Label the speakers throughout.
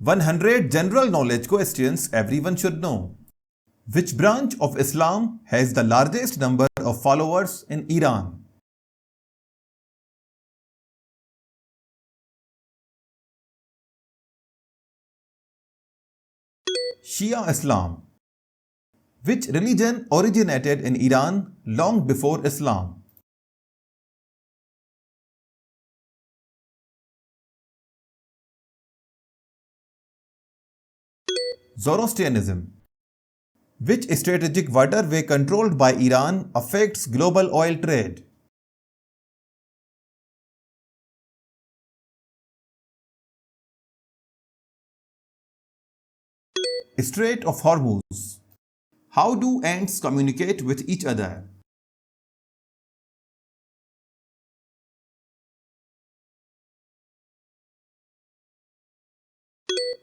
Speaker 1: 100 general knowledge questions everyone should know. Which branch of Islam has the largest number of followers in Iran? Shia Islam. Which religion originated in Iran long before Islam? Zoroastrianism. Which strategic waterway controlled by Iran affects global oil trade? Strait of Hormuz. How do ants communicate with each other?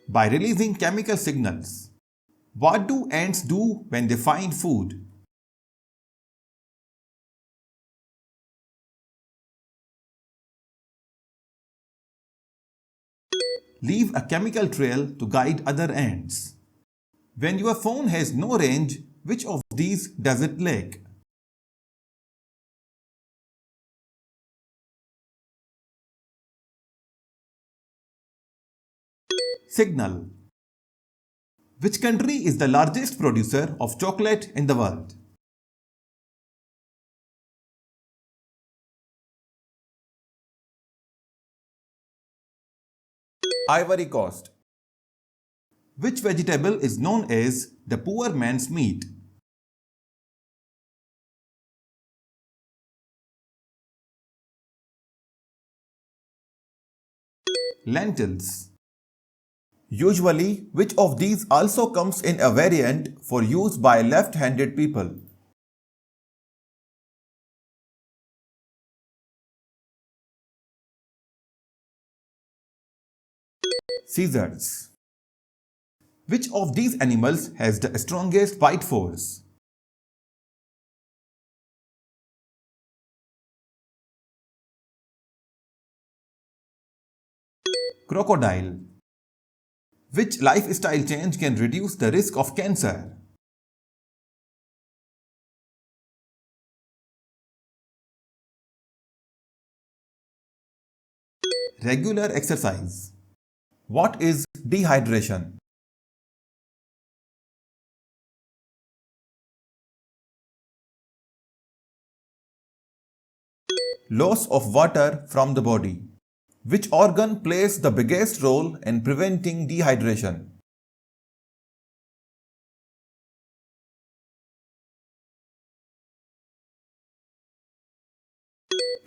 Speaker 1: By releasing chemical signals. What do ants do when they find food? Leave a chemical trail to guide other ants. When your phone has no range, which of these does it lack? Signal. Which country is the largest producer of chocolate in the world? Ivory Coast. Which vegetable is known as the poor man's meat? Lentils. Usually, which of these also comes in a variant for use by left-handed people? Scissors. Which of these animals has the strongest bite force? Crocodile. Which lifestyle change can reduce the risk of cancer? Regular exercise. What is dehydration? Loss of water from the body. Which organ plays the biggest role in preventing dehydration?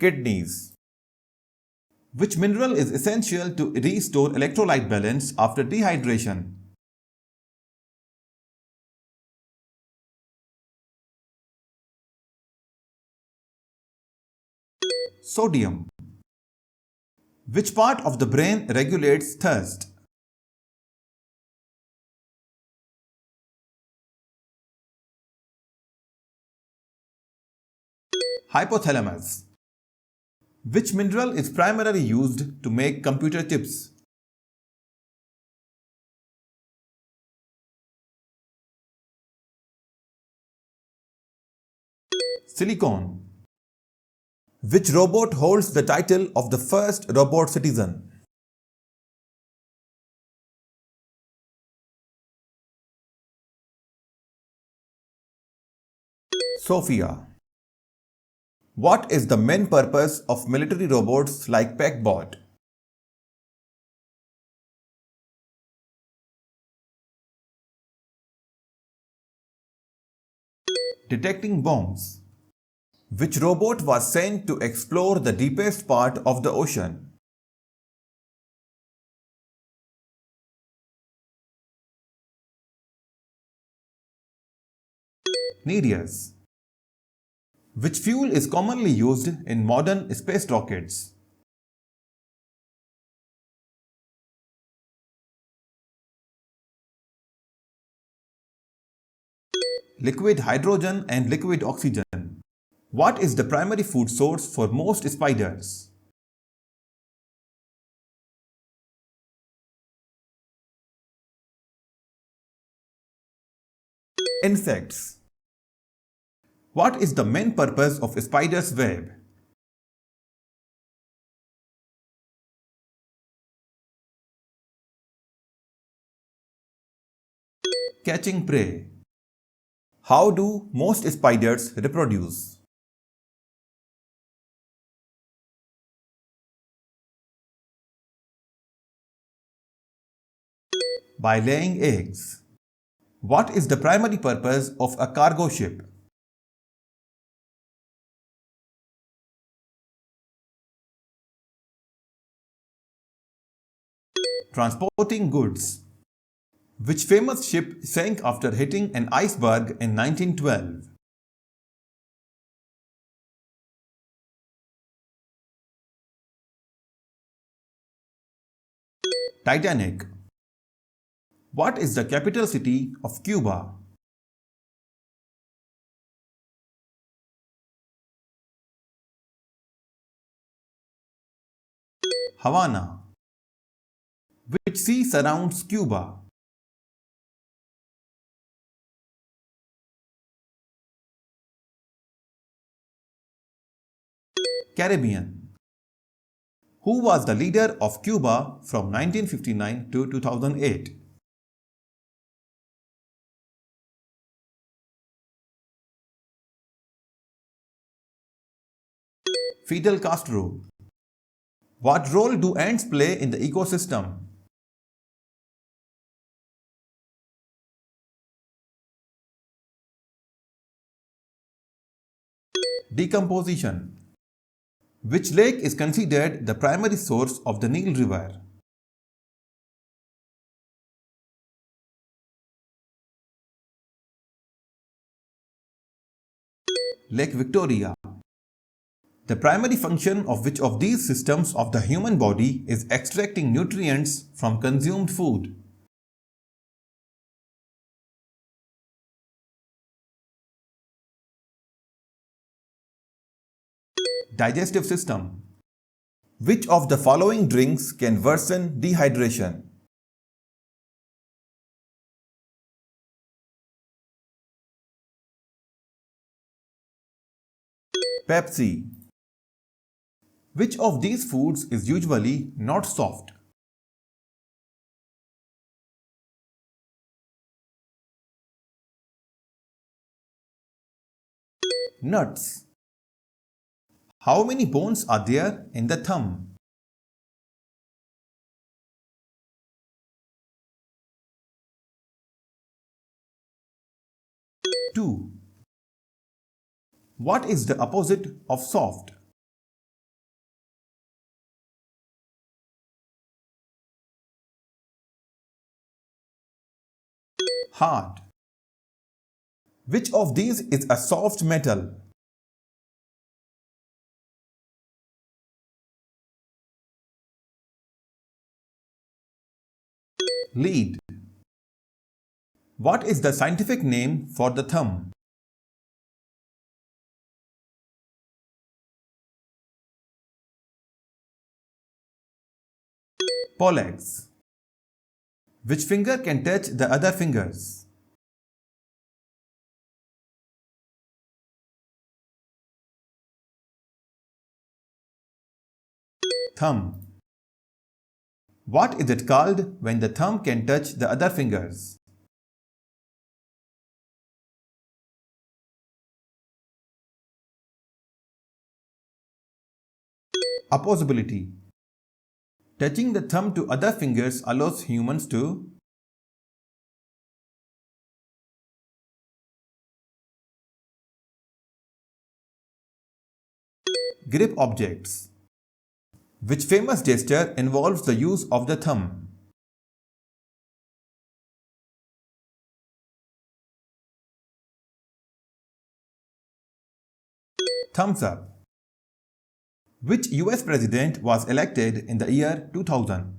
Speaker 1: Kidneys. Which mineral is essential to restore electrolyte balance after dehydration? Sodium. Which part of the brain regulates thirst? Hypothalamus. Which mineral is primarily used to make computer chips? Silicon. Which robot holds the title of the first robot citizen? Sophia. What is the main purpose of military robots like PackBot? Detecting bombs. Which robot was sent to explore the deepest part of the ocean? Nereus. Which fuel is commonly used in modern space rockets? Liquid hydrogen and liquid oxygen. What is the primary food source for most spiders? Insects. What is the main purpose of a spider's web? Catching prey. How do most spiders reproduce? By laying eggs. What is the primary purpose of a cargo ship? Transporting goods. Which famous ship sank after hitting an iceberg in 1912? Titanic. What is the capital city of Cuba? Havana. Which sea surrounds Cuba? Caribbean. Who was the leader of Cuba from 1959 to 2008? Fidel Castro. What role do ants play in the ecosystem? Decomposition. Which lake is considered the primary source of the Nile River? Lake Victoria. The primary function of which of these systems of the human body is extracting nutrients from consumed food? Digestive system. Which of the following drinks can worsen dehydration? Pepsi. Which of these foods is usually not soft? Nuts. How many bones are there in the thumb? Two. What is the opposite of soft? Hard. Which of these is a soft metal? Lead. What is the scientific name for the thumb? Pollex. Which finger can touch the other fingers? Thumb. What is it called when the thumb can touch the other fingers? Opposability. Touching the thumb to other fingers allows humans to grip objects. Which famous gesture involves the use of the thumb? Thumbs up. Which US president was elected in the year 2000?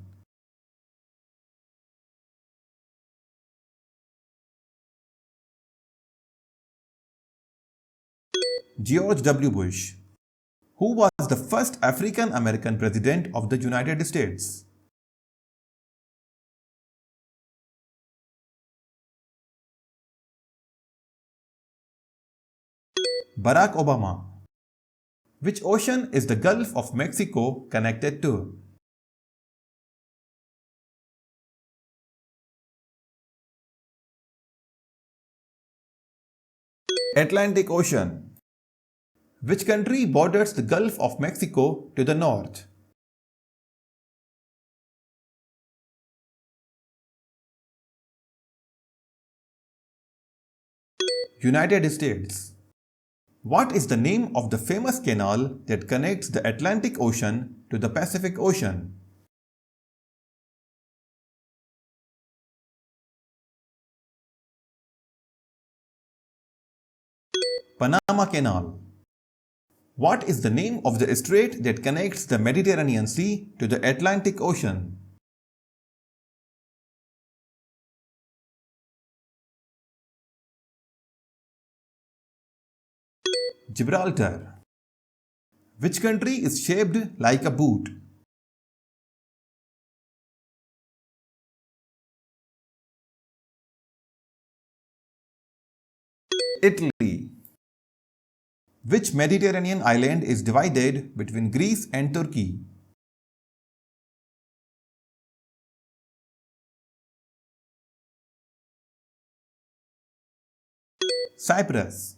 Speaker 1: George W. Bush. Who was the first African American president of the United States? Barack Obama. Which ocean is the Gulf of Mexico connected to? Atlantic Ocean. Which country borders the Gulf of Mexico to the north? United States. What is the name of the famous canal that connects the Atlantic Ocean to the Pacific Ocean? Panama Canal. What is the name of the strait that connects the Mediterranean Sea to the Atlantic Ocean? Gibraltar. Which country is shaped like a boot? Italy. Which Mediterranean island is divided between Greece and Turkey? Cyprus.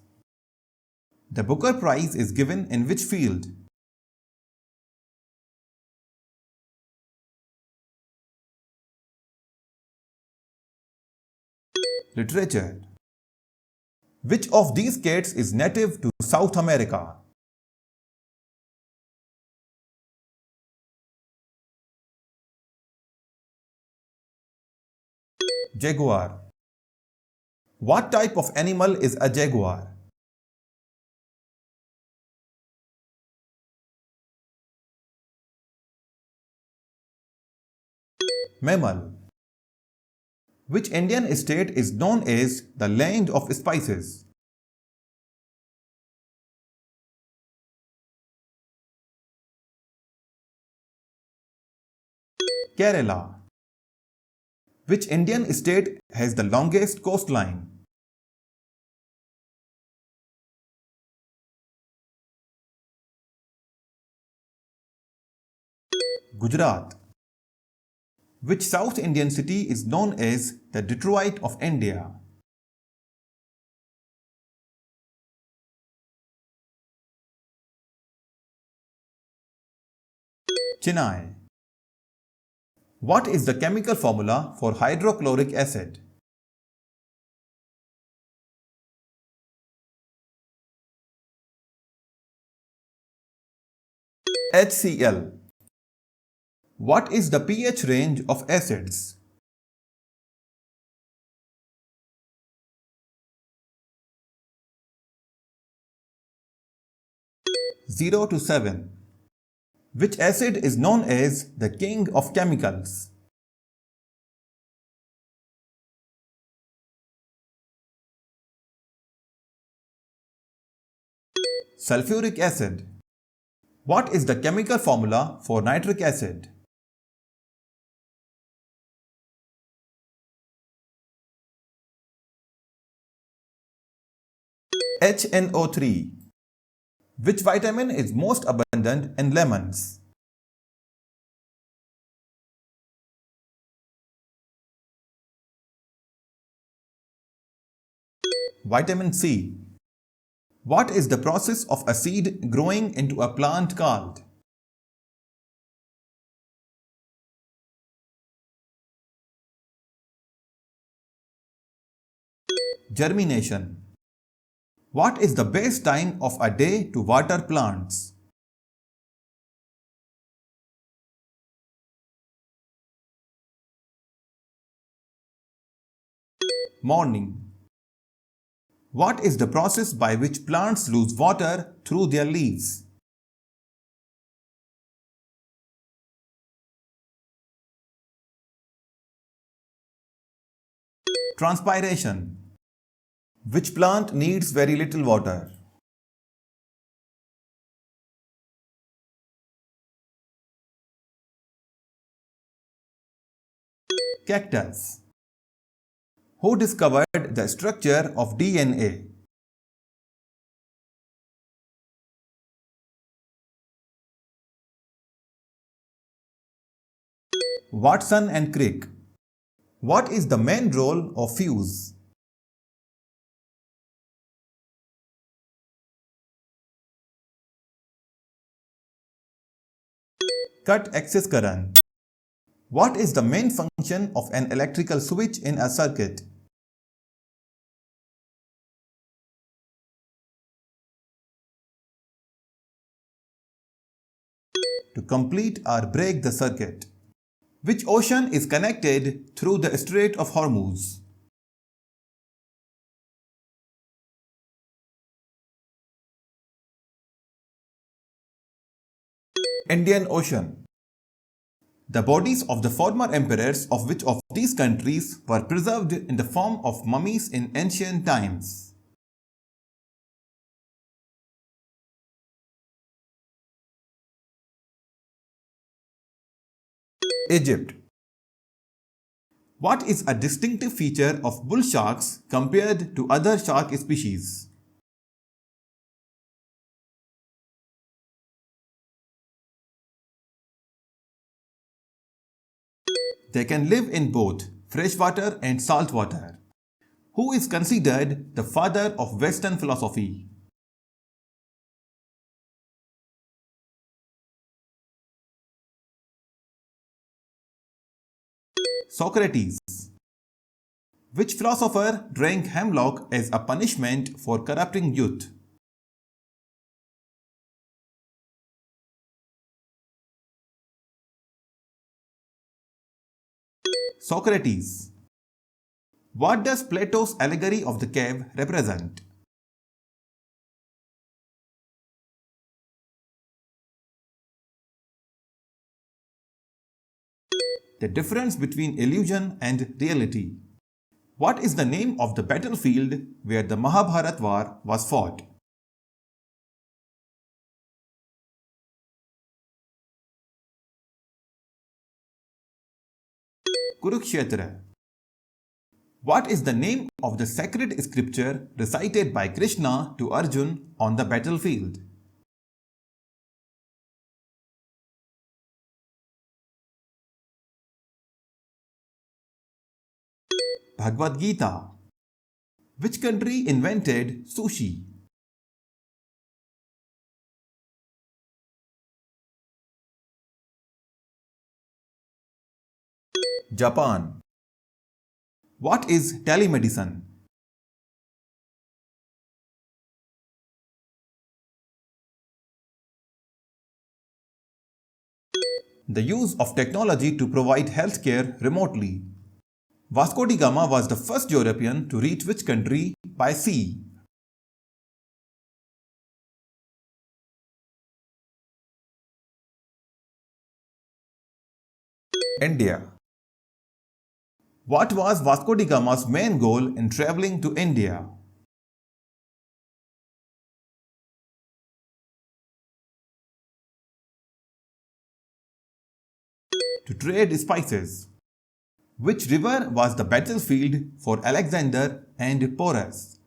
Speaker 1: The Booker Prize is given in which field? Literature. Which of these cats is native to South America? Jaguar. What type of animal is a jaguar? Mammal. Which Indian state is known as the land of spices? Kerala. Which Indian state has the longest coastline? Gujarat. Which South Indian city is known as the Detroit of India? Chennai. What is the chemical formula for hydrochloric acid? HCl. What is the pH range of acids? Zero to 7. Which acid is known as the king of chemicals? Sulfuric acid. What is the chemical formula for nitric acid? HNO3. Which vitamin is most abundant in lemons? Vitamin C. What is the process of a seed growing into a plant called? Germination. What is the best time of a day to water plants? Morning. What is the process by which plants lose water through their leaves? Transpiration. Which plant needs very little water? Cactus. Who discovered the structure of DNA? Watson and Crick. What is the main role of fuse? Cut excess current. What is the main function of an electrical switch in a circuit? To complete or break the circuit. Which ocean is connected through the Strait of Hormuz? Indian Ocean. The bodies of the former emperors of which of these countries were preserved in the form of mummies in ancient times? Egypt. What is a distinctive feature of bull sharks compared to other shark species? They can live in both freshwater and saltwater. Who is considered the father of Western philosophy? Socrates. Which philosopher drank hemlock as a punishment for corrupting youth? Socrates. What does Plato's allegory of the cave represent? The difference between illusion and reality. What is the name of the battlefield where the Mahabharat war was fought? Kurukshetra. What is the name of the sacred scripture recited by Krishna to Arjun on the battlefield? Bhagavad Gita. Which country invented sushi? Japan. What is telemedicine? The use of technology to provide healthcare remotely. Vasco da Gama was the first European to reach which country by sea? India. What was Vasco da Gama's main goal in traveling to India? To trade spices. Which river was the battlefield for Alexander and Porus?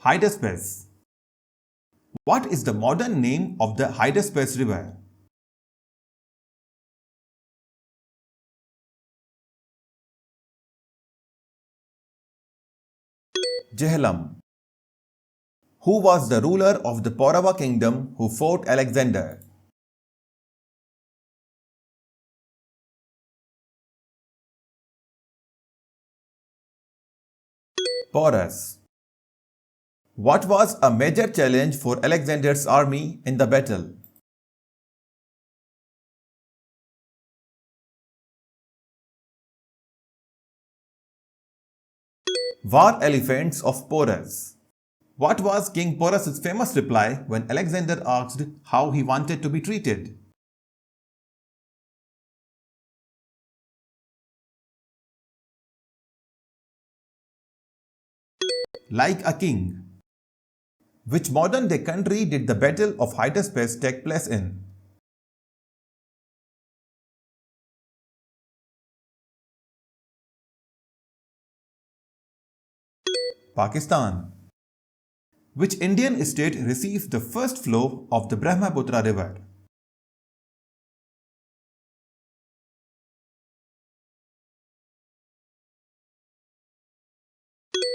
Speaker 1: Hydaspes. What is the modern name of the Hydaspes River? Jhelum. Who was the ruler of the Paurava kingdom who fought Alexander? Porus. What was a major challenge for Alexander's army in the battle? War elephants of Porus. What was King Porus' famous reply when Alexander asked how he wanted to be treated? Like a king. Which modern day country did the Battle of Hydaspes take place in? Pakistan. Which Indian state receives the first flow of the Brahmaputra river?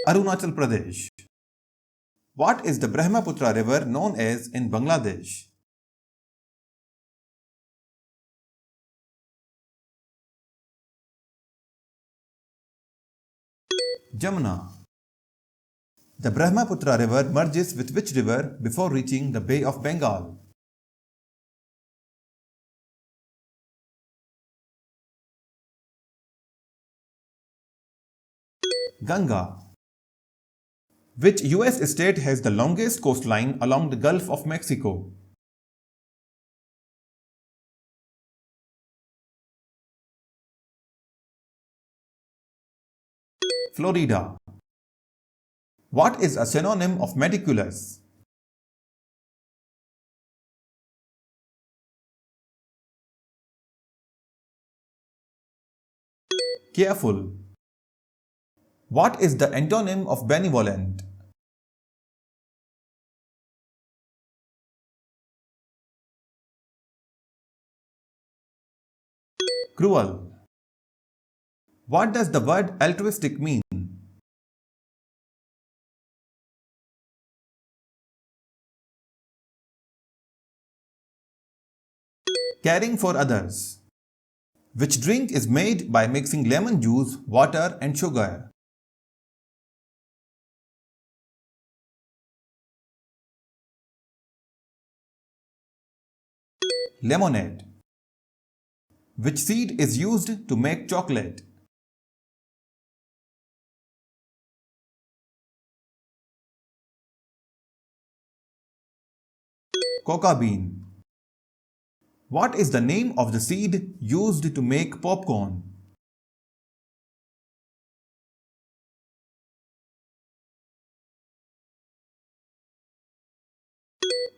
Speaker 1: Arunachal Pradesh. What is the Brahmaputra river known as in Bangladesh? Jamuna. The Brahmaputra river merges with which river before reaching the Bay of Bengal? Ganga. Which US state has the longest coastline along the Gulf of Mexico? Florida. What is a synonym of meticulous? Careful. What is the antonym of benevolent? Cruel. What does the word altruistic mean? Caring for others. Which drink is made by mixing lemon juice, water and sugar? Lemonade. Which seed is used to make chocolate? Coca bean. What is the name of the seed used to make popcorn?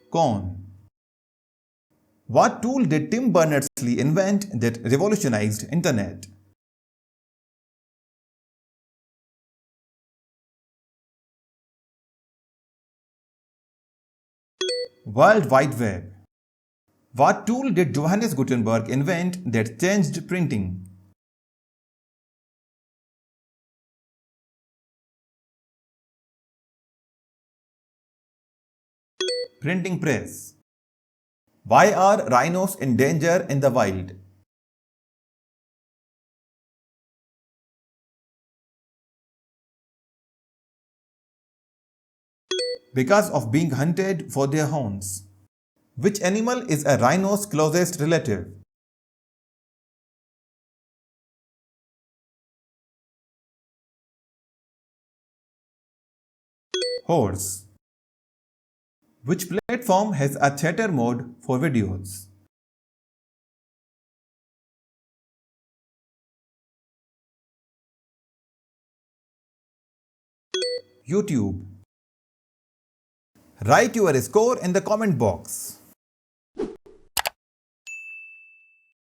Speaker 1: Corn. What tool did Tim Berners-Lee invent that revolutionized Internet? World Wide Web. What tool did Johannes Gutenberg invent that changed printing? Printing press. Why are rhinos in danger in the wild? Because of being hunted for their horns. Which animal is a rhino's closest relative? Horse. Which platform has a theater mode for videos? YouTube. Write your score in the comment box.